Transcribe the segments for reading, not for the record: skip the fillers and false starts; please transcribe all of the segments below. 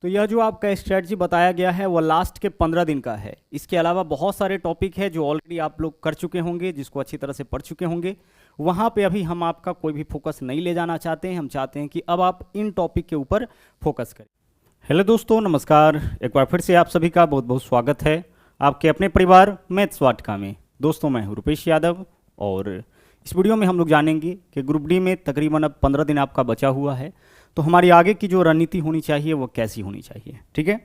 तो यह जो आपका स्ट्रेटजी बताया गया है वो लास्ट के 15 दिन का है। इसके अलावा बहुत सारे टॉपिक है जो ऑलरेडी आप लोग कर चुके होंगे, जिसको अच्छी तरह से पढ़ चुके होंगे। वहाँ पे अभी हम आपका कोई भी फोकस नहीं ले जाना चाहते हैं। हम चाहते हैं कि अब आप इन टॉपिक के ऊपर फोकस करें। हेलो दोस्तों, नमस्कार। एक बार फिर से आप सभी का बहुत बहुत स्वागत है आपके अपने परिवार मैथ्स वाटिका में। दोस्तों, मैं हूँ रुपेश यादव और इस वीडियो में हम लोग जानेंगे कि ग्रुप डी में तकरीबन अब 15 दिन आपका बचा हुआ है, तो हमारी आगे की जो रणनीति होनी चाहिए वो कैसी होनी चाहिए। ठीक है,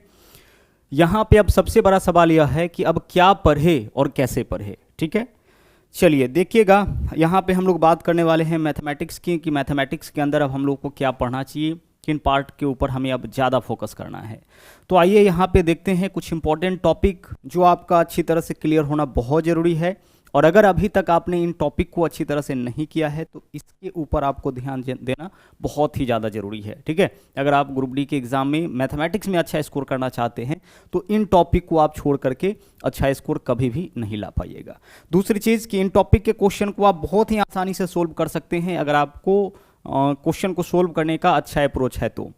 यहाँ पे अब सबसे बड़ा सवाल यह है कि अब क्या पढ़े और कैसे पढ़े। ठीक है, चलिए देखिएगा, यहाँ पे हम लोग बात करने वाले हैं मैथमेटिक्स की, कि मैथमेटिक्स के अंदर अब हम लोग को क्या पढ़ना चाहिए, किन पार्ट के ऊपर हमें अब ज़्यादा फोकस करना है। तो आइए यहाँ पे देखते हैं कुछ इंपॉर्टेंट टॉपिक जो आपका अच्छी तरह से क्लियर होना बहुत ज़रूरी है। और अगर अभी तक आपने इन टॉपिक को अच्छी तरह से नहीं किया है तो इसके ऊपर आपको ध्यान देना बहुत ही ज़्यादा ज़रूरी है। ठीक है, अगर आप ग्रुप डी के एग्ज़ाम में मैथमेटिक्स में अच्छा स्कोर करना चाहते हैं तो इन टॉपिक को आप छोड़ करके अच्छा स्कोर कभी भी नहीं ला पाइएगा। दूसरी चीज़ कि इन टॉपिक के क्वेश्चन को आप बहुत ही आसानी से सोल्व कर सकते हैं अगर आपको क्वेश्चन को सोल्व करने का अच्छा अप्रोच है तो।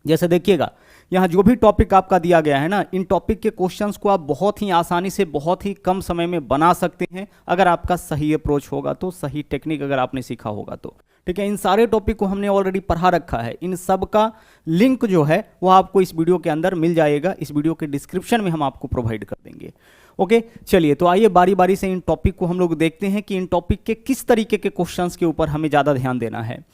जैसे देखिएगा, यहाँ जो भी टॉपिक आपका दिया गया है ना, इन टॉपिक के क्वेश्चंस को आप बहुत ही आसानी से बहुत ही कम समय में बना सकते हैं अगर आपका सही अप्रोच होगा तो, सही टेक्निक अगर आपने सीखा होगा तो। ठीक है, इन सारे टॉपिक को हमने ऑलरेडी पढ़ा रखा है। इन सब का लिंक जो है वो आपको इस वीडियो के अंदर मिल जाएगा, इस वीडियो के डिस्क्रिप्शन में हम आपको प्रोवाइड कर देंगे। ओके, चलिए तो आइए बारी बारी से इन टॉपिक को हम लोग देखते हैं कि इन टॉपिक के किस तरीके के क्वेश्चंस के ऊपर हमें ज़्यादा ध्यान देना है।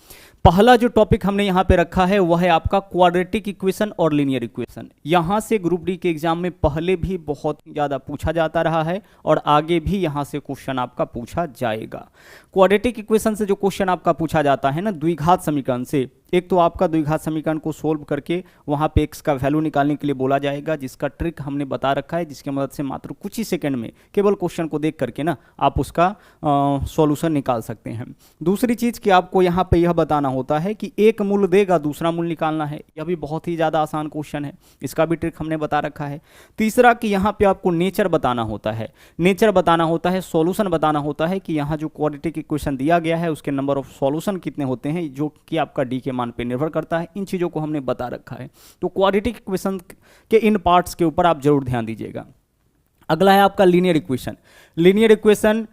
पहला जो टॉपिक हमने यहाँ पे रखा है वह है आपका क्वाड्रेटिक इक्वेशन और लीनियर इक्वेशन। यहाँ से ग्रुप डी के एग्जाम में पहले भी बहुत ज़्यादा पूछा जाता रहा है और आगे भी यहाँ से क्वेश्चन आपका पूछा जाएगा। क्वाड्रेटिक इक्वेशन से जो क्वेश्चन आपका पूछा जाता है ना, द्विघात समीकरण से, एक तो आपका द्विघात समीकरण को सोल्व करके वहाँ पे x का वैल्यू निकालने के लिए बोला जाएगा, जिसका ट्रिक हमने बता रखा है, जिसकी मदद से मात्र कुछ ही सेकंड में केवल क्वेश्चन को देख करके ना आप उसका सॉल्यूशन निकाल सकते हैं। दूसरी चीज़ कि आपको यहाँ पे यह बताना होता है कि एक मूल देगा दूसरा मूल निकालना है। यह भी बहुत ही ज़्यादा आसान क्वेश्चन है, इसका भी ट्रिक हमने बता रखा है। तीसरा कि यहाँ पे आपको नेचर बताना होता है, नेचर बताना होता है, सॉल्यूशन बताना होता है कि यहाँ जो क्वाड्रेटिक इक्वेशन दिया गया है उसके नंबर ऑफ सॉल्यूशन कितने होते हैं, जो कि आपका डी के मान पे निर्भर करता है। इन चीज़ों को हमने बता रखा है। तो क्वाड्रेटिक इक्वेशन के इन पार्ट्स के ऊपर आप जरूर ध्यान दीजिएगा। अगला है आपका लीनियर इक्वेशन। लीनियर इक्वेशन,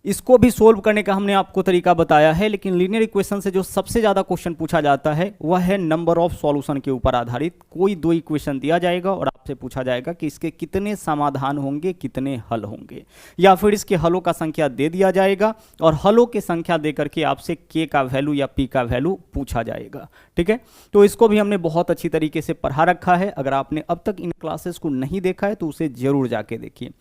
इसको भी सोल्व करने का हमने आपको तरीका बताया है, लेकिन लीनियर इक्वेशन से जो सबसे ज़्यादा क्वेश्चन पूछा जाता है वह है नंबर ऑफ सॉल्यूशन के ऊपर आधारित। कोई दो इक्वेशन दिया जाएगा और आपसे पूछा जाएगा कि इसके कितने समाधान होंगे, कितने हल होंगे, या फिर इसके हलों का संख्या दे दिया जाएगा और हलों की संख्या दे करके आपसे के का वैल्यू या पी का वैल्यू पूछा जाएगा। ठीक है, तो इसको भी हमने बहुत अच्छी तरीके से पढ़ा रखा है। अगर आपने अब तक इन क्लासेस को नहीं देखा है तो उसे जरूर जाके देखिए।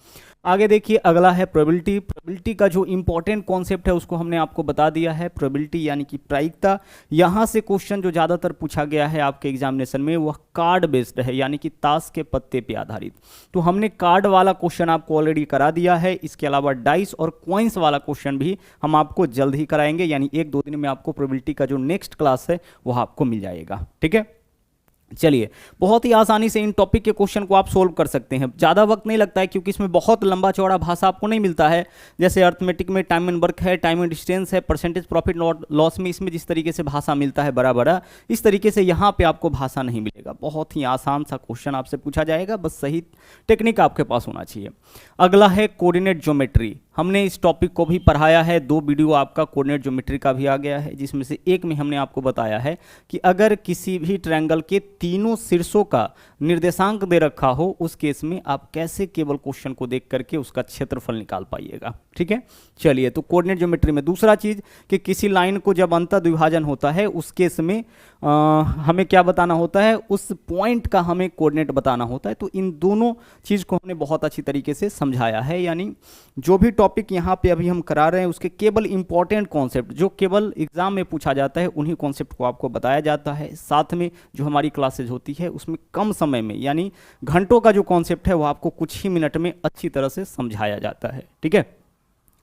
आगे देखिए, अगला है प्रोबेबिलिटी। प्रोबेबिलिटी का जो इंपॉर्टेंट कॉन्सेप्ट है उसको हमने आपको बता दिया है। प्रोबेबिलिटी यानी कि प्रायिकता। यहाँ से क्वेश्चन जो ज़्यादातर पूछा गया है आपके एग्जामिनेशन में वह कार्ड बेस्ड है, यानी कि ताश के पत्ते पे आधारित। तो हमने कार्ड वाला क्वेश्चन आपको ऑलरेडी करा दिया है। इसके अलावा डाइस और कॉइन्स वाला क्वेश्चन भी हम आपको जल्द ही कराएंगे, यानी 1-2 दिन में आपको प्रोबेबिलिटी का जो नेक्स्ट क्लास है वह आपको मिल जाएगा। ठीक है, चलिए, बहुत ही आसानी से इन टॉपिक के क्वेश्चन को आप सोल्व कर सकते हैं। ज़्यादा वक्त नहीं लगता है क्योंकि इसमें बहुत लंबा चौड़ा भाषा आपको नहीं मिलता है। जैसे अर्थमेटिक में टाइम एंड वर्क है, टाइम एंड डिस्टेंस है, परसेंटेज प्रॉफिट लॉस में इसमें जिस तरीके से भाषा मिलता है बड़ा बड़ा, इस तरीके से यहाँ पे आपको भाषा नहीं मिलेगा। बहुत ही आसान सा क्वेश्चन आपसे पूछा जाएगा, बस सही टेक्निक आपके पास होना चाहिए। अगला है कोऑर्डिनेट ज्योमेट्री। हमने इस टॉपिक को भी पढ़ाया है, 2 वीडियो आपका कोऑर्डिनेट ज्योमेट्री का भी आ गया है, जिसमें से एक में हमने आपको बताया है कि अगर किसी भी ट्रायंगल के तीनों शीर्षों का निर्देशांक दे रखा हो उस केस में आप कैसे केवल क्वेश्चन को देख करके उसका क्षेत्रफल निकाल पाइएगा। ठीक है, चलिए, तो कोऑर्डिनेट ज्योमेट्री में दूसरा चीज कि किसी लाइन को जब अंतः द्विभाजन होता है उस केस में हमें क्या बताना होता है, उस पॉइंट का हमें कोऑर्डिनेट बताना होता है। तो इन दोनों चीज को हमने बहुत अच्छी तरीके से समझाया है, यानी जो भी टॉपिक यहाँ पे अभी हम करा रहे हैं उसके केवल इंपॉर्टेंट कॉन्सेप्ट जो केवल एग्जाम में पूछा जाता है उन्हीं कॉन्सेप्ट को आपको बताया जाता है। साथ में जो हमारी क्लासेज होती है उसमें कम समय में, यानी घंटों का जो कॉन्सेप्ट है वो आपको कुछ ही मिनट में अच्छी तरह से समझाया जाता है। ठीक है,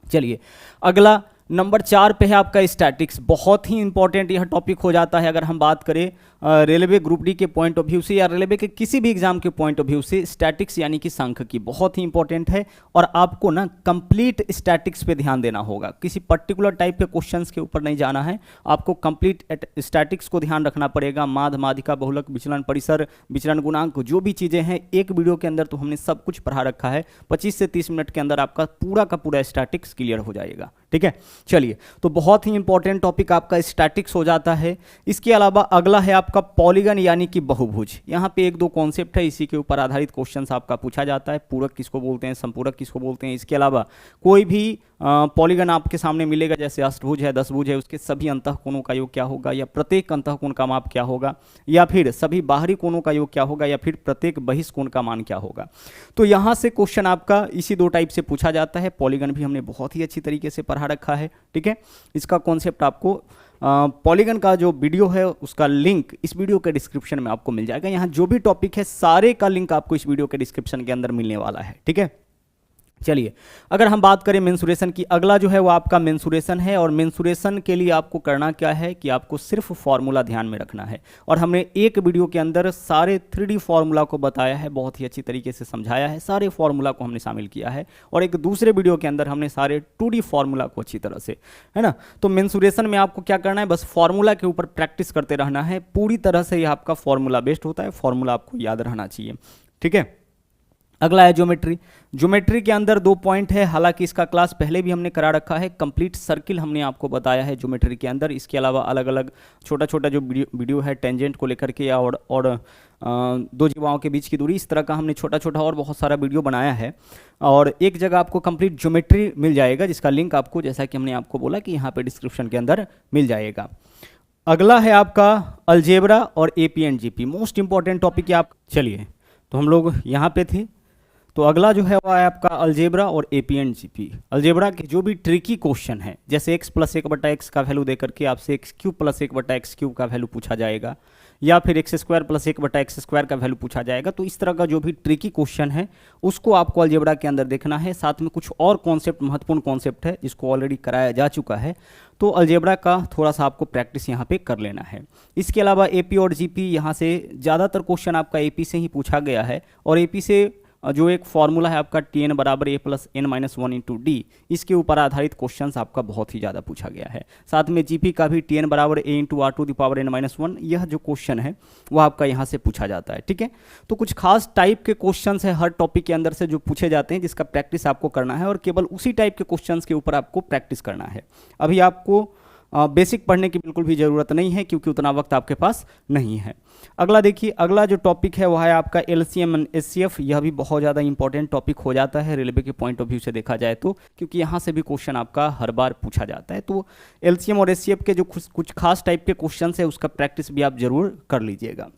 चलिए, अगला नंबर 4 पे है आपका स्टैटिक्स। बहुत ही इंपॉर्टेंट यह टॉपिक हो जाता है अगर हम बात करें रेलवे ग्रुप डी के पॉइंट ऑफ व्यू से या रेलवे के किसी भी एग्जाम के पॉइंट ऑफ व्यू से स्टैटिक्स यानी कि सांख्यिकी बहुत ही इंपॉर्टेंट है और आपको ना कंप्लीट स्टैटिक्स पे ध्यान देना होगा। किसी पर्टिकुलर टाइप के क्वेश्चंस के ऊपर नहीं जाना है, आपको कंप्लीट स्टैटिक्स को ध्यान रखना पड़ेगा। माध्य, माध्यिका, बहुलक, विचलन, परिसर, विचलन गुणांक, जो भी चीज़ें हैं एक वीडियो के अंदर तो हमने सब कुछ पढ़ा रखा है। 25 से 30 मिनट के अंदर आपका पूरा का पूरा स्टैटिक्स क्लियर हो जाएगा। ठीक है, चलिए, तो बहुत ही इंपॉर्टेंट टॉपिक आपका स्टैटिक्स हो जाता है। इसके अलावा अगला है आपका पॉलीगन यानी कि बहुभुज। यहाँ पे एक दो कॉन्सेप्ट है, इसी के ऊपर आधारित क्वेश्चंस आपका पूछा जाता है। पूरक किसको बोलते हैं, संपूरक किसको बोलते हैं। इसके अलावा कोई भी पॉलीगन आपके सामने मिलेगा, जैसे अष्टभुज है, 10 भुज है, उसके सभी अंतःकोणों का योग क्या होगा, या प्रत्येक अंतःकोण का माप क्या होगा, या फिर सभी बाहरी कोणों का योग क्या होगा, या फिर प्रत्येक बहिष्कोण का मान क्या होगा। तो यहाँ से क्वेश्चन आपका इसी दो टाइप से पूछा जाता है। पॉलीगन भी हमने बहुत ही अच्छी तरीके से पढ़ा रखा है। ठीक है, इसका कॉन्सेप्ट आपको पॉलीगन का जो वीडियो है उसका लिंक इस वीडियो के डिस्क्रिप्शन में आपको मिल जाएगा। यहाँ जो भी टॉपिक है सारे का लिंक आपको इस वीडियो के डिस्क्रिप्शन के अंदर मिलने वाला है। ठीक है, चलिए, अगर हम बात करें मेंसुरेशन की, अगला जो है वो आपका मेंसुरेशन है। और मेंसुरेशन के लिए आपको करना क्या है कि आपको सिर्फ फॉर्मूला ध्यान में रखना है। और हमने एक वीडियो के अंदर सारे 3D फॉर्मूला को बताया है, बहुत ही अच्छी तरीके से समझाया है, सारे फॉर्मूला को हमने शामिल किया है। और एक दूसरे वीडियो के अंदर हमने सारे 2D फॉर्मूला को अच्छी तरह से, है ना। तो मेंसुरेशन में आपको क्या करना है, बस फॉर्मूला के ऊपर प्रैक्टिस करते रहना है। पूरी तरह से यह आपका फॉर्मूला बेस्ड होता है, फॉर्मूला आपको याद रहना चाहिए। ठीक है, अगला है ज्योमेट्री। ज्योमेट्री के अंदर 2 पॉइंट है, हालांकि इसका क्लास पहले भी हमने करा रखा है। कंप्लीट सर्किल हमने आपको बताया है ज्योमेट्री के अंदर। इसके अलावा अलग अलग छोटा छोटा जो वीडियो है टेंजेंट को लेकर के और दो जीवाओं के बीच की दूरी, इस तरह का हमने छोटा छोटा और बहुत सारा वीडियो बनाया है। और एक जगह आपको कंप्लीट ज्योमेट्री मिल जाएगा, जिसका लिंक आपको, जैसा कि हमने आपको बोला, कि यहाँ पे डिस्क्रिप्शन के अंदर मिल जाएगा। अगला है आपका अलजेब्रा और AP and GP, most important topic है आप। चलिए, तो हम लोग यहाँ पे थे, तो अगला जो है वो है आपका अलजेब्रा और एपी एंड जीपी। अलजेब्रा के जो भी ट्रिकी क्वेश्चन है, जैसे x + 1/x का वैल्यू देकर के आपसे x³ + 1/x³ का वैल्यू पूछा जाएगा, या फिर x² + 1/x² का वैल्यू पूछा जाएगा। तो इस तरह का जो भी ट्रिकी क्वेश्चन है उसको आपको अलजेब्रा के अंदर देखना है। साथ में कुछ और कॉन्सेप्ट, महत्वपूर्ण कॉन्सेप्ट है जिसको ऑलरेडी कराया जा चुका है, तो अलजेब्रा का थोड़ा सा आपको प्रैक्टिस यहाँ पे कर लेना है। इसके अलावा एपी और जीपी, यहाँ से ज़्यादातर क्वेश्चन आपका एपी से ही पूछा गया है। और एपी से जो एक फॉर्मूला है आपका TN = A + n-1 × D, इसके ऊपर आधारित क्वेश्चंस आपका बहुत ही ज़्यादा पूछा गया है। साथ में जीपी का भी TN = A × R⁴ यह जो क्वेश्चन है वह आपका यहाँ से पूछा जाता है। ठीक है, तो कुछ खास टाइप के क्वेश्चंस है हर टॉपिक के अंदर से जो पूछे जाते हैं, जिसका प्रैक्टिस आपको करना है और केवल उसी टाइप के क्वेश्चंस के ऊपर आपको प्रैक्टिस करना है। अभी आपको बेसिक पढ़ने की बिल्कुल भी ज़रूरत नहीं है, क्योंकि उतना वक्त आपके पास नहीं है। अगला देखिए, अगला जो टॉपिक है वह है आपका LCM एंड HCF। यह भी बहुत ज़्यादा इंपॉर्टेंट टॉपिक हो जाता है रेलवे के पॉइंट ऑफ व्यू से देखा जाए तो, क्योंकि यहाँ से भी क्वेश्चन आपका हर बार पूछा जाता है। तो LCM और HCF के जो कुछ खास टाइप के क्वेश्चन है उसका प्रैक्टिस भी आप जरूर कर लीजिएगा।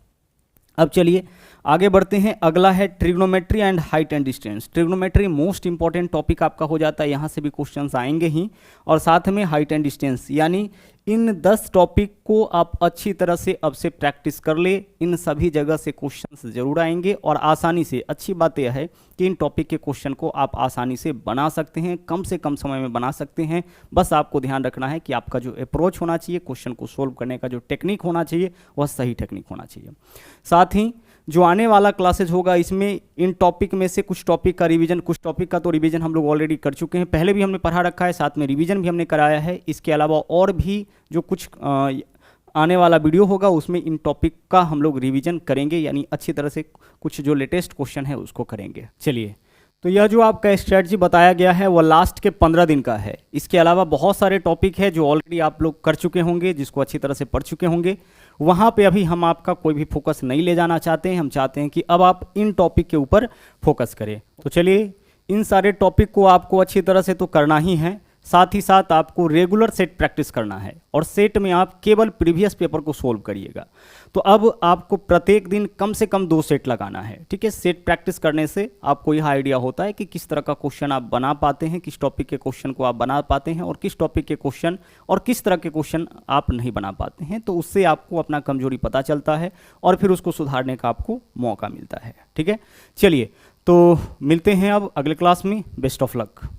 अब चलिए आगे बढ़ते हैं। अगला है trigonometry and height and distance. Trigonometry most important topic आपका हो जाता है, यहाँ से भी क्वेश्चंस आएंगे ही। और साथ में हाइट एंड डिस्टेंस, यानी इन 10 टॉपिक को आप अच्छी तरह से अब से प्रैक्टिस कर ले। इन सभी जगह से क्वेश्चंस जरूर आएंगे और आसानी से। अच्छी बात यह है कि इन टॉपिक के क्वेश्चन को आप आसानी से बना सकते हैं, कम से कम समय में बना सकते हैं। बस आपको ध्यान रखना है कि आपका जो अप्रोच होना चाहिए, क्वेश्चन को सोल्व करने का जो टेक्निक होना चाहिए, वह सही टेक्निक होना चाहिए। साथ ही जो आने वाला क्लासेज होगा, इसमें इन टॉपिक में से कुछ टॉपिक का रिवीजन, कुछ टॉपिक का तो रिवीजन हम लोग ऑलरेडी कर चुके हैं, पहले भी हमने पढ़ा रखा है, साथ में रिवीजन भी हमने कराया है। इसके अलावा और भी जो कुछ आने वाला वीडियो होगा उसमें इन टॉपिक का हम लोग रिवीजन करेंगे, यानी अच्छी तरह से कुछ जो लेटेस्ट क्वेश्चन है उसको करेंगे। चलिए, तो यह जो आपका स्ट्रेटजी बताया गया है वो लास्ट के 15 दिन का है। इसके अलावा बहुत सारे टॉपिक है जो ऑलरेडी आप लोग कर चुके होंगे, जिसको अच्छी तरह से पढ़ चुके होंगे। वहाँ पे अभी हम आपका कोई भी फोकस नहीं ले जाना चाहते हैं। हम चाहते हैं कि अब आप इन टॉपिक के ऊपर फोकस करें। तो चलिए, इन सारे टॉपिक को आपको अच्छी तरह से तो करना ही है, साथ ही साथ आपको रेगुलर सेट प्रैक्टिस करना है। और सेट में आप केवल प्रीवियस पेपर को सोल्व करिएगा। तो अब आपको प्रत्येक दिन कम से कम 2 सेट लगाना है। ठीक है, सेट प्रैक्टिस करने से आपको यह आइडिया होता है कि किस तरह का क्वेश्चन आप बना पाते हैं, किस टॉपिक के क्वेश्चन को आप बना पाते हैं, और किस टॉपिक के क्वेश्चन और किस तरह के क्वेश्चन आप नहीं बना पाते हैं। तो उससे आपको अपना कमजोरी पता चलता है और फिर उसको सुधारने का आपको मौका मिलता है। ठीक है, चलिए, तो मिलते हैं अब अगले क्लास में। Best of luck.